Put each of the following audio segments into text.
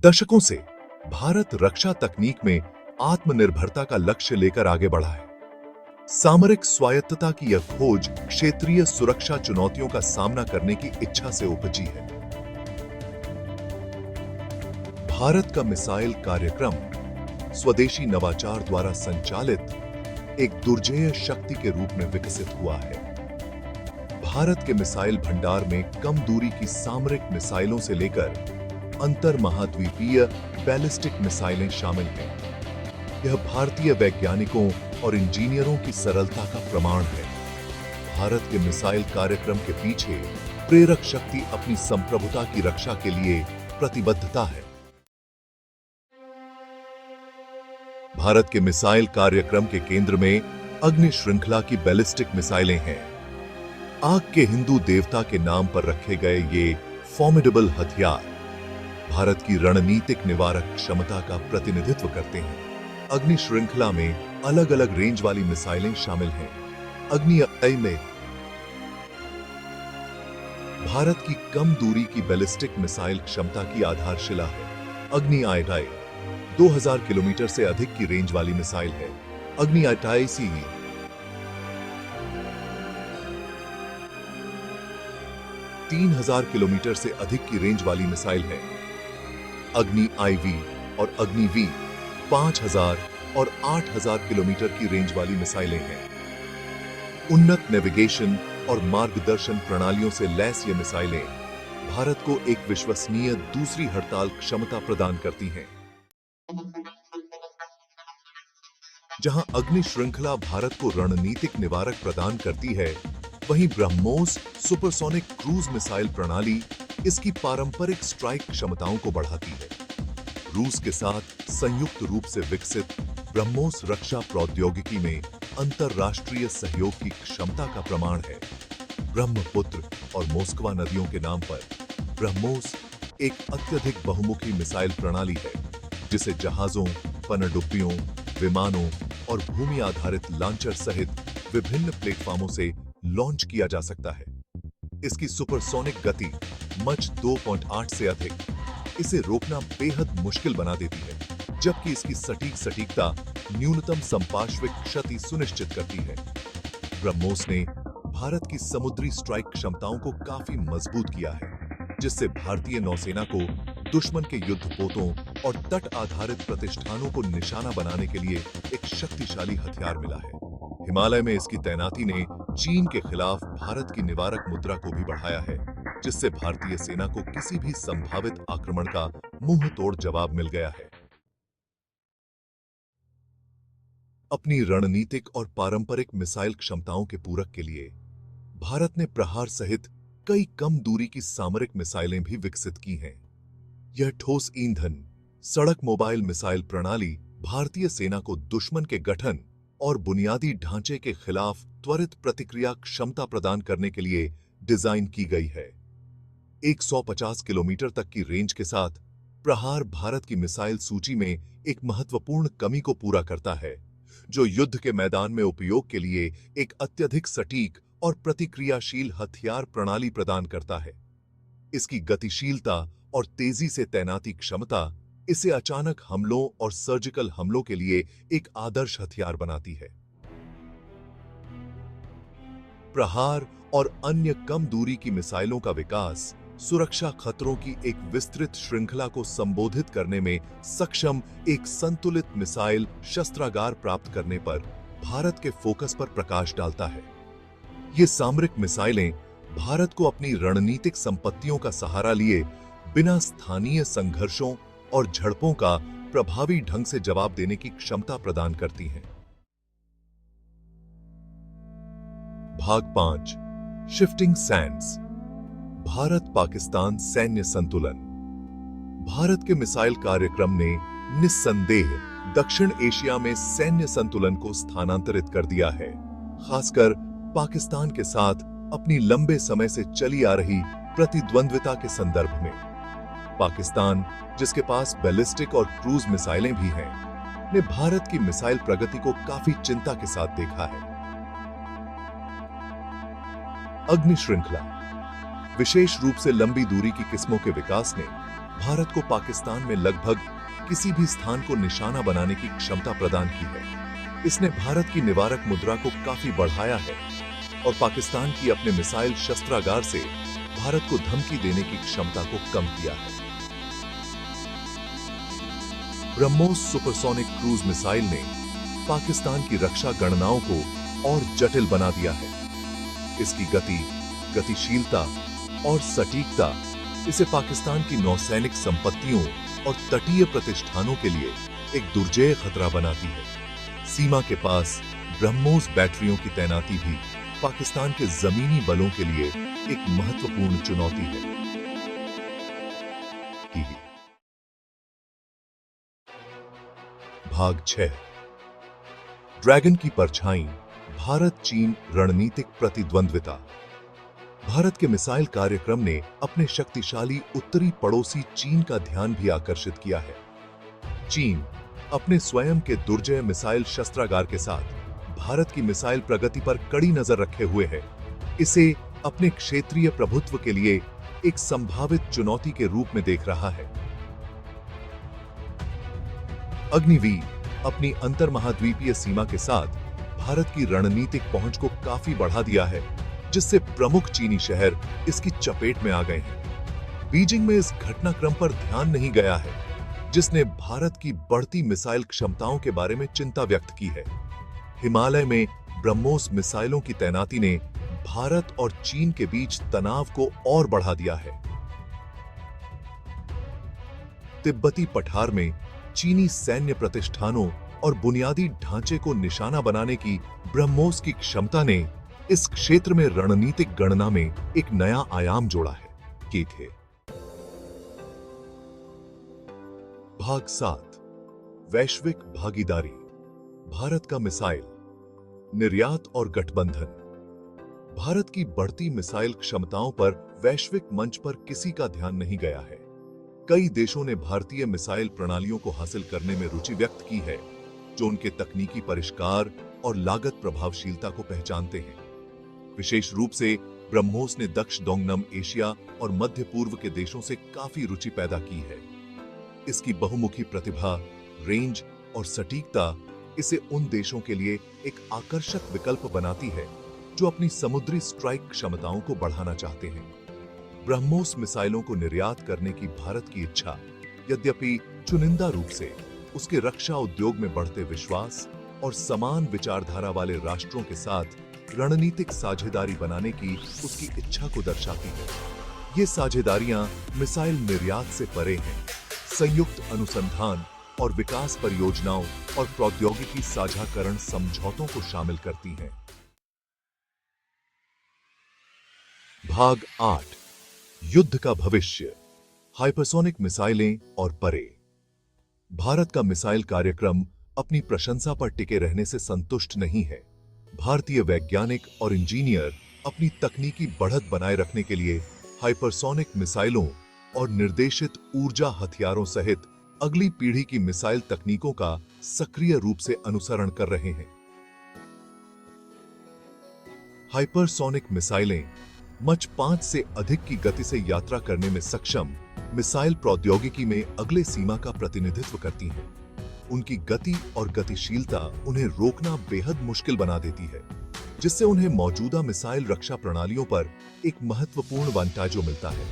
दशकों से भारत रक्षा तकनीक में आत्मनिर्भरता का लक्ष्य लेकर आगे बढ़ा है। सामरिक स्वायत्तता की यह खोज क्षेत्रीय सुरक्षा चुनौतियों का सामना करने की इच्छा से उपजी है। भारत का मिसाइल कार्यक्रम स्वदेशी नवाचार द्वारा संचालित एक दुर्जेय शक्ति के रूप में विकसित हुआ है। भारत के मिसाइल भंडार में कम दूरी की सामरिक मिसाइलों से लेकर अंतर महाद्वीपीय बैलिस्टिक मिसाइलें शामिल हैं। यह भारतीय वैज्ञानिकों और इंजीनियरों की सरलता का प्रमाण है। भारत के मिसाइल कार्यक्रम के पीछे प्रेरक शक्ति अपनी संप्रभुता की रक्षा के लिए प्रतिबद्धता है। भारत के मिसाइल कार्यक्रम के केंद्र में अग्नि श्रृंखला की बैलिस्टिक मिसाइलें हैं। आग के हिंदू देवता के नाम पर रखे गए ये फॉर्मिडेबल हथियार भारत की रणनीतिक निवारक क्षमता का प्रतिनिधित्व करते हैं। अग्नि श्रृंखला में अलग अलग रेंज वाली मिसाइलें शामिल हैं। अग्नि आई में भारत की कम दूरी की बैलिस्टिक मिसाइल क्षमता की आधारशिला है। अग्नि आई 2000 किलोमीटर से अधिक की रेंज वाली मिसाइल है। अग्नि आई सी 3000 किलोमीटर से अधिक की रेंज वाली मिसाइल है। अग्नि आईवी और अग्नि वी 5000 और 8000 किलोमीटर की रेंज वाली मिसाइलें हैं। उन्नत नेविगेशन और मार्गदर्शन प्रणालियों से लैस ये मिसाइलें भारत को एक विश्वसनीय दूसरी हड़ताल क्षमता प्रदान करती हैं। जहां अग्नि श्रृंखला भारत को रणनीतिक निवारक प्रदान करती है, वहीं ब्रह्मोस सुपरसोनिक क्रूज मिसाइल प्रणाली इसकी पारंपरिक स्ट्राइक क्षमताओं को बढ़ाती है। रूस के साथ संयुक्त रूप से विकसित ब्रह्मोस रक्षा प्रौद्योगिकी में अंतरराष्ट्रीय सहयोग की क्षमता का प्रमाण है। ब्रह्मपुत्र और मोस्कवा नदियों के नाम पर ब्रह्मोस एक अत्यधिक बहुमुखी मिसाइल प्रणाली है, जिसे जहाजों, पनडुब्बियों, विमानों और भूमि आधारित लॉन्चर सहित विभिन्न प्लेटफॉर्मों से लॉन्च किया जा सकता है। इसकी सुपरसोनिक गति मच 2.8 से अधिक इसे रोकना बेहद मुश्किल बना देती है, जबकि इसकी सटीकता न्यूनतम संपार्श्विक क्षति सुनिश्चित करती है। ब्रह्मोस ने भारत की समुद्री स्ट्राइक क्षमताओं को काफी मजबूत किया है, जिससे भारतीय नौसेना को दुश्मन के युद्धपोतों और तट आधारित प्रतिष्ठानों को निशाना बनाने के लिए एक शक्तिशाली हथियार मिला है। हिमालय में इसकी तैनाती ने चीन के खिलाफ भारत की निवारक मुद्रा को भी बढ़ाया है, जिससे भारतीय सेना को किसी भी संभावित आक्रमण का मुंह तोड़ जवाब मिल गया है। अपनी रणनीतिक और पारंपरिक मिसाइल क्षमताओं के पूरक के लिए भारत ने प्रहार सहित कई कम दूरी की सामरिक मिसाइलें भी विकसित की हैं। यह ठोस ईंधन सड़क मोबाइल मिसाइल प्रणाली भारतीय सेना को दुश्मन के गठन और बुनियादी ढांचे के खिलाफ त्वरित प्रतिक्रिया क्षमता प्रदान करने के लिए डिजाइन की गई है। 150 किलोमीटर तक की रेंज के साथ प्रहार भारत की मिसाइल सूची में एक महत्वपूर्ण कमी को पूरा करता है, जो युद्ध के मैदान में उपयोग के लिए एक अत्यधिक सटीक और प्रतिक्रियाशील हथियार प्रणाली प्रदान करता है। इसकी गतिशीलता और तेजी से तैनाती क्षमता इसे अचानक हमलों और सर्जिकल हमलों के लिए एक आदर्श हथियार बनाती है। प्रहार और अन्य कम दूरी की मिसाइलों का विकास सुरक्षा खतरों की एक विस्तृत श्रृंखला को संबोधित करने में सक्षम एक संतुलित मिसाइल शस्त्रागार प्राप्त करने पर भारत के फोकस पर प्रकाश डालता है। ये सामरिक मिसाइलें भारत को अपनी रणनीतिक संपत्तियों का सहारा लिए बिना स्थानीय संघर्षों और झड़पों का प्रभावी ढंग से जवाब देने की क्षमता प्रदान करती हैं। भाग 5 शिफ्टिंग सैंड्स। भारत पाकिस्तान सैन्य संतुलन। भारत के मिसाइल कार्यक्रम ने निस्संदेह दक्षिण एशिया में सैन्य संतुलन को स्थानांतरित कर दिया है, खासकर पाकिस्तान के साथ अपनी लंबे समय से चली आ रही प्रतिद्वंद्विता के संदर्भ में। पाकिस्तान, जिसके पास बैलिस्टिक और क्रूज मिसाइलें भी हैं, ने भारत की मिसाइल प्रगति को काफी चिंता के साथ देखा है। अग्नि श्रृंखला विशेष रूप से लंबी दूरी की किस्मों के विकास ने भारत को पाकिस्तान में लगभग किसी भी स्थान को निशाना बनाने की क्षमता प्रदान की है। इसने भारत की निवारक मुद्रा को काफी बढ़ाया है और पाकिस्तान की अपने मिसाइल शस्त्रागार से भारत को धमकी देने की क्षमता को कम किया है। ब्रह्मोस सुपरसोनिक क्रूज मिसाइल ने पाकिस्तान की रक्षा गणनाओं को और जटिल बना दिया है। इसकी गति, गतिशीलता और सटीकता इसे पाकिस्तान की नौसैनिक संपत्तियों और तटीय प्रतिष्ठानों के लिए एक दुर्जेय खतरा बनाती है। सीमा के पास ब्रह्मोस बैटरियों की तैनाती भी पाकिस्तान के जमीनी बलों के लिए एक महत्वपूर्ण चुनौती है। भाग 6 ड्रैगन की परछाई, भारत चीन रणनीतिक प्रतिद्वंद्विता। भारत के मिसाइल कार्यक्रम ने अपने शक्तिशाली उत्तरी पड़ोसी चीन का ध्यान भी आकर्षित किया है। चीन अपने स्वयं के दुर्जय मिसाइल शस्त्रागार के साथ भारत की मिसाइल प्रगति पर कड़ी नजर रखे हुए है। इसे अपने क्षेत्रीय प्रभुत्व के लिए एक संभावित चुनौती के रूप में देख रहा है। अग्निवीर अपनी अंतर्महाद्वीपीय सीमा के साथ भारत की रणनीतिक पहुंच को काफी बढ़ा दिया है, जिससे प्रमुख चीनी शहर इसकी चपेट में आ गए हैं। बीजिंग में इस घटनाक्रम पर ध्यान नहीं गया है, जिसने भारत की बढ़ती मिसाइल क्षमताओं के बारे में चिंता व्यक्त की है। हिमालय में ब्रह्मोस मिसाइलों की तैनाती ने भारत और चीन के बीच तनाव को और बढ़ा दिया है। तिब्बती पठार में चीनी सैन्य प्रतिष्ठानों और बुनियादी ढांचे को निशाना बनाने की ब्रह्मोस की क्षमता ने इस क्षेत्र में रणनीतिक गणना में एक नया आयाम जोड़ा है। भाग 7 वैश्विक भागीदारी, भारत का मिसाइल निर्यात और गठबंधन। भारत की बढ़ती मिसाइल क्षमताओं पर वैश्विक मंच पर किसी का ध्यान नहीं गया है। कई देशों ने भारतीय मिसाइल प्रणालियों को हासिल करने में रुचि व्यक्त की है, जो उनके तकनीकी परिष्कार और लागत प्रभावशीलता को पहचानते हैं। विशेष रूप से ब्रह्मोस ने दक्ष दोंगनम एशिया और मध्य पूर्व के देशों से काफी रुचि पैदा की है। इसकी बहुमुखी प्रतिभा, रेंज और सटीकता इसे उन देशों के लिए एक आकर्षक विकल्प बनाती है जो अपनी समुद्री स्ट्राइक क्षमताओं को बढ़ाना चाहते हैं। ब्रह्मोस मिसाइलों को निर्यात करने की भारत की इच्छा, यद्यपि चुनिंदा रूप से उसके रक्षा उद्योग में बढ़ते विश्वास और समान विचारधारा वाले राष्ट्रों के साथ रणनीतिक साझेदारी बनाने की उसकी इच्छा को दर्शाती है। ये साझेदारियां मिसाइल निर्यात से परे हैं, संयुक्त अनुसंधान और विकास परियोजनाओं और प्रौद्योगिकी साझाकरण समझौतों को शामिल करती हैं। भाग 8 युद्ध का भविष्य, हाइपरसोनिक मिसाइलें और परे। भारत का मिसाइल कार्यक्रम अपनी प्रशंसा पर टिके रहने से संतुष्ट नहीं है। भारतीय वैज्ञानिक और इंजीनियर अपनी तकनीकी बढ़त बनाए रखने के लिए हाइपरसोनिक मिसाइलों और निर्देशित ऊर्जा हथियारों सहित अगली पीढ़ी की मिसाइल तकनीकों का सक्रिय रूप से अनुसरण कर रहे हैं। हाइपरसोनिक मिसाइलें मच 5 से अधिक की गति से यात्रा करने में सक्षम मिसाइल प्रौद्योगिकी में अगले सीमा का प्रतिनिधित्व करती हैं। उनकी गति और गतिशीलता उन्हें रोकना बेहद मुश्किल बना देती है, जिससे उन्हें मौजूदा मिसाइल रक्षा प्रणालियों पर एक महत्वपूर्ण वांटाजो मिलता है।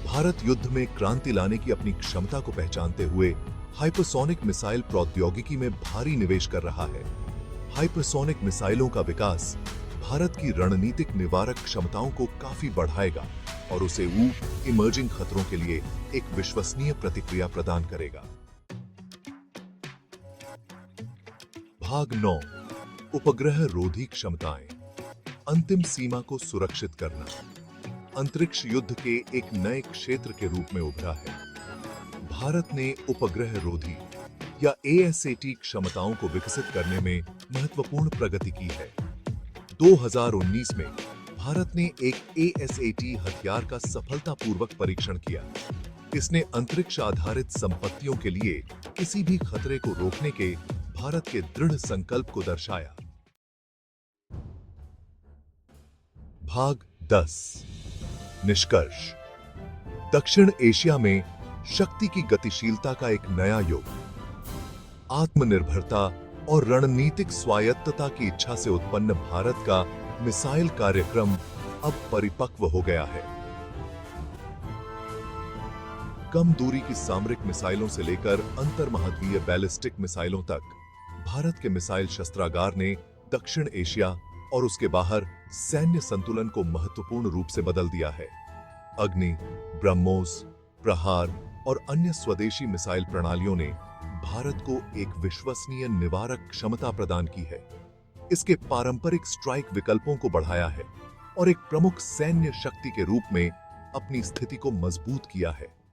भारत युद्ध में क्रांति लाने की अपनी क्षमता को पहचानते हुए हाइपरसोनिक मिसाइल प्रौद्योगिकी में भारी निवेश कर रहा है। हाइपरसोनिक मिसाइलों का विकास भारत की रणनीतिक निवारक क्षमताओं को काफी बढ़ाएगा और उसे इमर्जिंग खतरों के लिए एक विश्वसनीय प्रतिक्रिया प्रदान करेगा। भाग 9 उपग्रह रोधी क्षमताएं, अंतिम सीमा को सुरक्षित करना। अंतरिक्ष युद्ध के एक नए क्षेत्र के रूप में उभरा है। भारत ने उपग्रह रोधी या ASAT क्षमताओं को विकसित करने में महत्वपूर्ण प्रगति की है। 2019 में भारत ने एक ASAT हथियार का सफलतापूर्वक परीक्षण किया। इसने अंतरिक्ष आधारित संपत्तियों के लिए किसी भी खतरे को रोकने के भारत के दृढ़ संकल्प को दर्शाया। भाग 10 निष्कर्ष, दक्षिण एशिया में शक्ति की गतिशीलता का एक नया युग। आत्मनिर्भरता और रणनीतिक स्वायत्तता की इच्छा से उत्पन्न भारत का मिसाइल कार्यक्रम अब परिपक्व हो गया है। कम दूरी की सामरिक मिसाइलों से लेकर अंतर्महाद्वीय बैलिस्टिक मिसाइलों तक भारत के मिसाइल शस्त्रागार ने दक्षिण एशिया और उसके बाहर सैन्य संतुलन को महत्वपूर्ण रूप से बदल दिया है। अग्नि, ब्रह्मोस, प्रहार और अन्य स्वदेशी मिसाइल प्रणालियों ने भारत को एक विश्वसनीय निवारक क्षमता प्रदान की है, इसके पारंपरिक स्ट्राइक विकल्पों को बढ़ाया है और एक प्रमुख सैन्य शक्ति के रूप में अपनी स्थिति को मजबूत किया है।